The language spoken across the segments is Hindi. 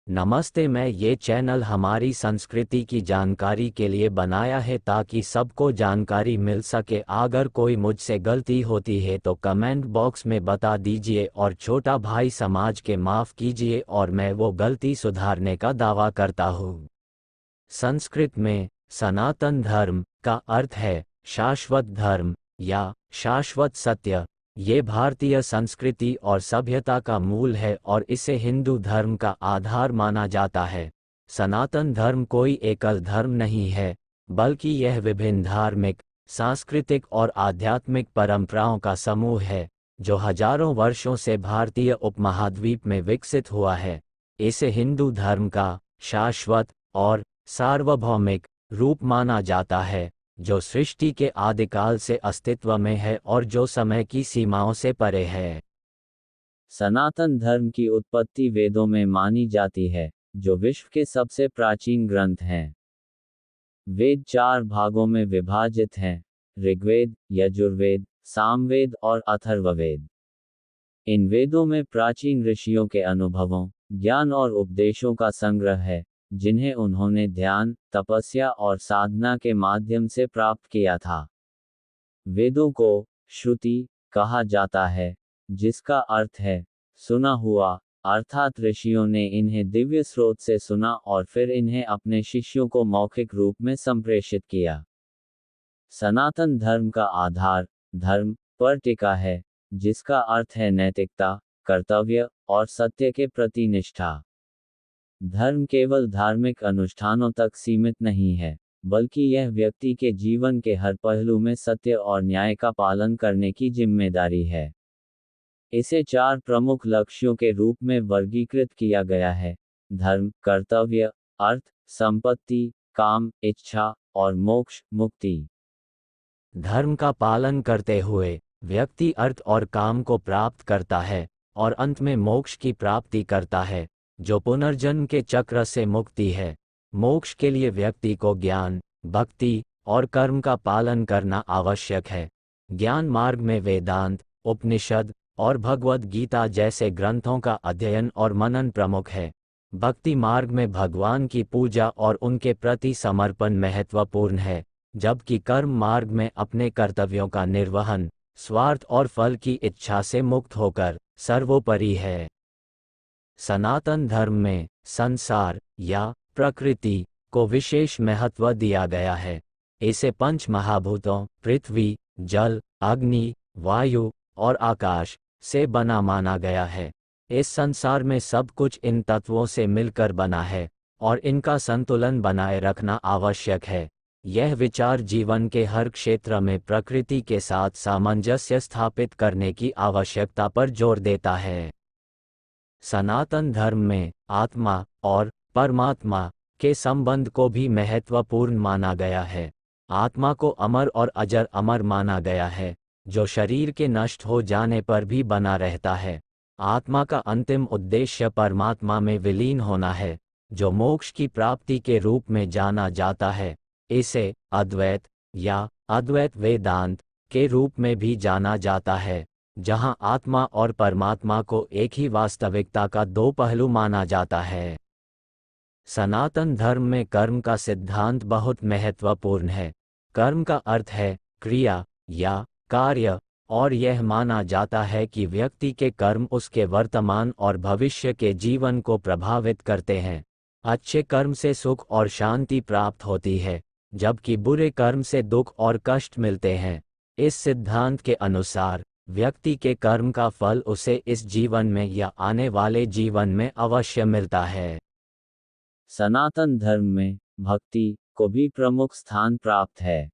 नमस्ते। मैं ये चैनल हमारी संस्कृति की जानकारी के लिए बनाया है ताकि सबको जानकारी मिल सके। अगर कोई मुझसे गलती होती है तो कमेंट बॉक्स में बता दीजिए और छोटा भाई समाज के माफ़ कीजिए और मैं वो गलती सुधारने का दावा करता हूँ। संस्कृत में सनातन धर्म का अर्थ है शाश्वत धर्म या शाश्वत सत्य। ये भारतीय संस्कृति और सभ्यता का मूल है और इसे हिंदू धर्म का आधार माना जाता है। सनातन धर्म कोई एकल धर्म नहीं है, बल्कि यह विभिन्न धार्मिक, सांस्कृतिक और आध्यात्मिक परंपराओं का समूह है, जो हजारों वर्षों से भारतीय उपमहाद्वीप में विकसित हुआ है। इसे हिंदू धर्म का शाश्वत और सार्वभौमिक रूप माना जाता है, जो सृष्टि के आदिकाल से अस्तित्व में है और जो समय की सीमाओं से परे है। सनातन धर्म की उत्पत्ति वेदों में मानी जाती है, जो विश्व के सबसे प्राचीन ग्रंथ हैं। वेद 4 भागों में विभाजित हैं: ऋग्वेद, यजुर्वेद, सामवेद और अथर्ववेद। इन वेदों में प्राचीन ऋषियों के अनुभवों, ज्ञान और उपदेशों का संग्रह है, जिन्हें उन्होंने ध्यान, तपस्या और साधना के माध्यम से प्राप्त किया था। वेदों को श्रुति कहा जाता है, जिसका अर्थ है सुना हुआ, अर्थात ऋषियों ने इन्हें दिव्य स्रोत से सुना और फिर इन्हें अपने शिष्यों को मौखिक रूप में संप्रेषित किया। सनातन धर्म का आधार धर्म पर टिका है, जिसका अर्थ है नैतिकता, कर्तव्य और सत्य के प्रति निष्ठा। धर्म केवल धार्मिक अनुष्ठानों तक सीमित नहीं है, बल्कि यह व्यक्ति के जीवन के हर पहलू में सत्य और न्याय का पालन करने की जिम्मेदारी है। इसे 4 प्रमुख लक्ष्यों के रूप में वर्गीकृत किया गया है: धर्म, कर्तव्य, अर्थ, संपत्ति, काम, इच्छा और मोक्ष, मुक्ति। धर्म का पालन करते हुए व्यक्ति अर्थ और काम को प्राप्त करता है और अंत में मोक्ष की प्राप्ति करता है, जो पुनर्जन्म के चक्र से मुक्ति है। मोक्ष के लिए व्यक्ति को ज्ञान, भक्ति और कर्म का पालन करना आवश्यक है। ज्ञान मार्ग में वेदांत, उपनिषद और भगवद गीता जैसे ग्रंथों का अध्ययन और मनन प्रमुख है। भक्ति मार्ग में भगवान की पूजा और उनके प्रति समर्पण महत्वपूर्ण है, जबकि कर्म मार्ग में अपने कर्तव्यों का निर्वहन, स्वार्थ और फल की इच्छा से मुक्त होकर सर्वोपरि है। सनातन धर्म में संसार या प्रकृति को विशेष महत्व दिया गया है। इसे 5 महाभूतों पृथ्वी, जल, अग्नि, वायु और आकाश से बना माना गया है। इस संसार में सब कुछ इन तत्वों से मिलकर बना है और इनका संतुलन बनाए रखना आवश्यक है। यह विचार जीवन के हर क्षेत्र में प्रकृति के साथ सामंजस्य स्थापित करने की आवश्यकता पर जोर देता है। सनातन धर्म में आत्मा और परमात्मा के संबंध को भी महत्वपूर्ण माना गया है। आत्मा को अमर और अजर अमर माना गया है, जो शरीर के नष्ट हो जाने पर भी बना रहता है। आत्मा का अंतिम उद्देश्य परमात्मा में विलीन होना है, जो मोक्ष की प्राप्ति के रूप में जाना जाता है। इसे अद्वैत या अद्वैत वेदांत के रूप में भी जाना जाता है, जहां आत्मा और परमात्मा को एक ही वास्तविकता का 2 पहलू माना जाता है। सनातन धर्म में कर्म का सिद्धांत बहुत महत्वपूर्ण है। कर्म का अर्थ है क्रिया या कार्य, और यह माना जाता है कि व्यक्ति के कर्म उसके वर्तमान और भविष्य के जीवन को प्रभावित करते हैं। अच्छे कर्म से सुख और शांति प्राप्त होती है, जबकि बुरे कर्म से दुख और कष्ट मिलते हैं। इस सिद्धांत के अनुसार व्यक्ति के कर्म का फल उसे इस जीवन में या आने वाले जीवन में अवश्य मिलता है। सनातन धर्म में भक्ति को भी प्रमुख स्थान प्राप्त है।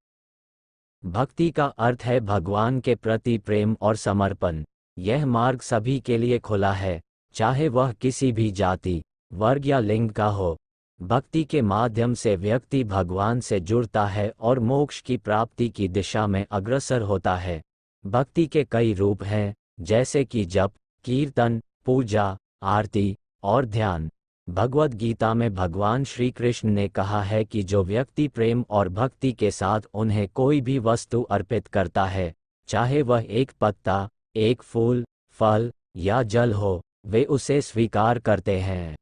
भक्ति का अर्थ है भगवान के प्रति प्रेम और समर्पण। यह मार्ग सभी के लिए खुला है, चाहे वह किसी भी जाति, वर्ग या लिंग का हो। भक्ति के माध्यम से व्यक्ति भगवान से जुड़ता है और मोक्ष की प्राप्ति की दिशा में अग्रसर होता है। भक्ति के कई रूप हैं, जैसे कि जप, कीर्तन, पूजा, आरती और ध्यान। भगवद गीता में भगवान श्री कृष्ण ने कहा है कि जो व्यक्ति प्रेम और भक्ति के साथ उन्हें कोई भी वस्तु अर्पित करता है, चाहे वह एक पत्ता, एक फूल, फल या जल हो, वे उसे स्वीकार करते हैं।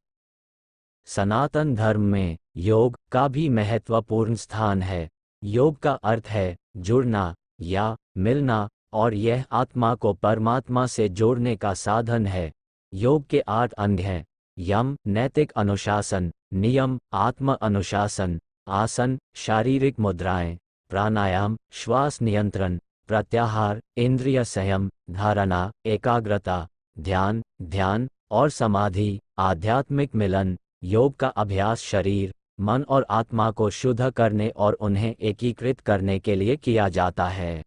सनातन धर्म में योग का भी महत्वपूर्ण स्थान है। योग का अर्थ है जुड़ना या मिलना, और यह आत्मा को परमात्मा से जोड़ने का साधन है। योग के 8 अंग हैं: यम नैतिक अनुशासन, नियम आत्म अनुशासन, आसन शारीरिक मुद्राएं, प्राणायाम श्वास नियंत्रण, प्रत्याहार इंद्रिय संयम, धारणा एकाग्रता, ध्यान ध्यान और समाधि आध्यात्मिक मिलन। योग का अभ्यास शरीर, मन और आत्मा को शुद्ध करने और उन्हें एकीकृत करने के लिए किया जाता है।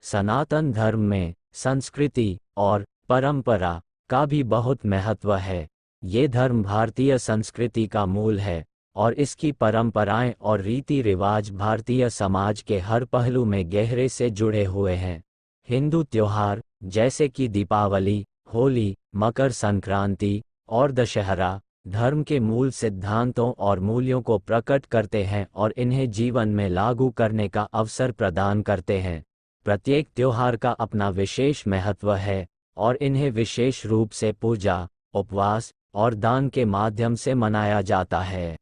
सनातन धर्म में संस्कृति और परंपरा का भी बहुत महत्व है। ये धर्म भारतीय संस्कृति का मूल है और इसकी परंपराएं और रीति रिवाज भारतीय समाज के हर पहलू में गहरे से जुड़े हुए हैं। हिंदू त्योहार जैसे कि दीपावली, होली, मकर संक्रांति और दशहरा धर्म के मूल सिद्धांतों और मूल्यों को प्रकट करते हैं और इन्हें जीवन में लागू करने का अवसर प्रदान करते हैं। प्रत्येक त्योहार का अपना विशेष महत्व है और इन्हें विशेष रूप से पूजा, उपवास और दान के माध्यम से मनाया जाता है।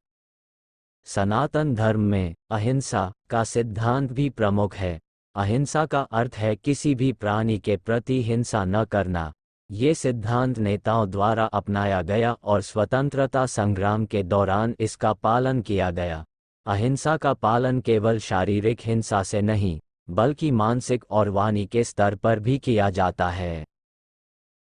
सनातन धर्म में अहिंसा का सिद्धांत भी प्रमुख है। अहिंसा का अर्थ है किसी भी प्राणी के प्रति हिंसा न करना। ये सिद्धांत नेताओं द्वारा अपनाया गया और स्वतंत्रता संग्राम के दौरान इसका पालन किया गया। अहिंसा का पालन केवल शारीरिक हिंसा से नहीं, बल्कि मानसिक और वाणी के स्तर पर भी किया जाता है।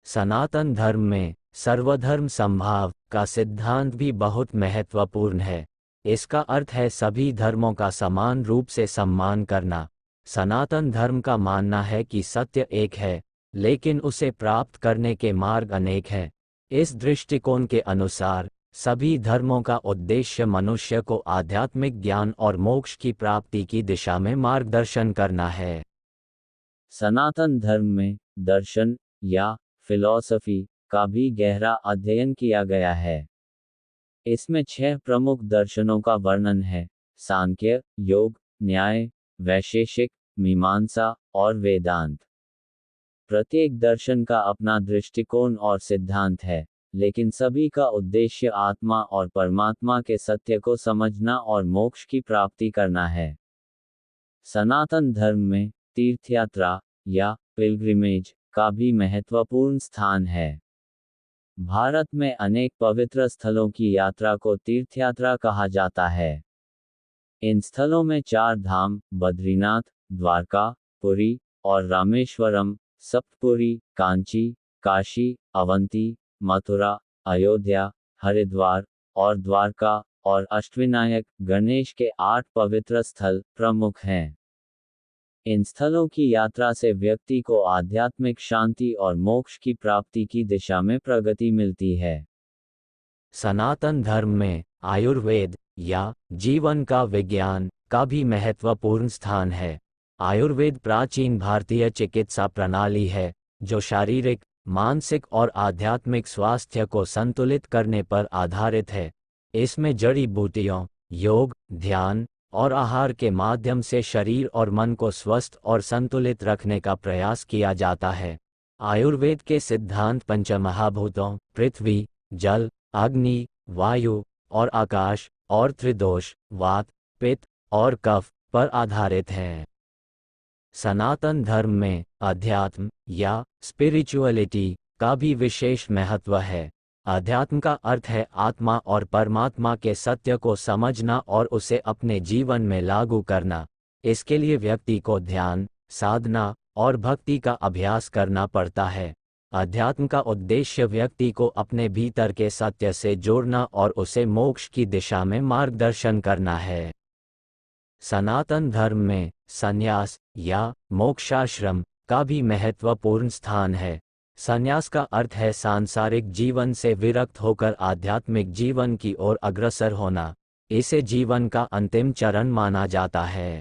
सनातन धर्म में सर्वधर्म समभाव का सिद्धांत भी बहुत महत्वपूर्ण है। इसका अर्थ है सभी धर्मों का समान रूप से सम्मान करना। सनातन धर्म का मानना है कि सत्य एक है, लेकिन उसे प्राप्त करने के मार्ग अनेक हैं। इस दृष्टिकोण के अनुसार सभी धर्मों का उद्देश्य मनुष्य को आध्यात्मिक ज्ञान और मोक्ष की प्राप्ति की दिशा में मार्गदर्शन करना है। सनातन धर्म में दर्शन या फिलॉसफी का भी गहरा अध्ययन किया गया है। इसमें 6 प्रमुख दर्शनों का वर्णन है: सांख्य, योग, न्याय, वैशेषिक, मीमांसा और वेदांत। प्रत्येक दर्शन का अपना दृष्टिकोण और सिद्धांत है, लेकिन सभी का उद्देश्य आत्मा और परमात्मा के सत्य को समझना और मोक्ष की प्राप्ति करना है। सनातन धर्म में तीर्थयात्रा या पिलग्रिमेज का भी महत्वपूर्ण स्थान है। भारत में अनेक पवित्र स्थलों की यात्रा को तीर्थयात्रा कहा जाता है। इन स्थलों में 4 धाम बद्रीनाथ, द्वारका, पुरी और रामेश्वरम, सप्तपुरी, कांची, काशी, अवंती, मथुरा, अयोध्या, हरिद्वार और द्वारका और अष्टविनायक गणेश के 8 पवित्र स्थल प्रमुख हैं। इन स्थलों की यात्रा से व्यक्ति को आध्यात्मिक शांति और मोक्ष की प्राप्ति की दिशा में प्रगति मिलती है। सनातन धर्म में आयुर्वेद या जीवन का विज्ञान का भी महत्वपूर्ण स्थान है। आयुर्वेद प्राचीन भारतीय चिकित्सा प्रणाली है जो शारीरिक, मानसिक और आध्यात्मिक स्वास्थ्य को संतुलित करने पर आधारित है। इसमें जड़ी बूटियों, योग, ध्यान और आहार के माध्यम से शरीर और मन को स्वस्थ और संतुलित रखने का प्रयास किया जाता है। आयुर्वेद के सिद्धांत पंचमहाभूतों पृथ्वी, जल, अग्नि, वायु और आकाश और त्रिदोष वात, पित्त और कफ पर आधारित हैं। सनातन धर्म में अध्यात्म या स्पिरिचुअलिटी का भी विशेष महत्व है। अध्यात्म का अर्थ है आत्मा और परमात्मा के सत्य को समझना और उसे अपने जीवन में लागू करना। इसके लिए व्यक्ति को ध्यान, साधना और भक्ति का अभ्यास करना पड़ता है। अध्यात्म का उद्देश्य व्यक्ति को अपने भीतर के सत्य से जोड़ना और उसे मोक्ष की दिशा में मार्गदर्शन करना है। सनातन धर्म में संन्यास या मोक्षाश्रम का भी महत्वपूर्ण स्थान है। संन्यास का अर्थ है सांसारिक जीवन से विरक्त होकर आध्यात्मिक जीवन की ओर अग्रसर होना। इसे जीवन का अंतिम चरण माना जाता है।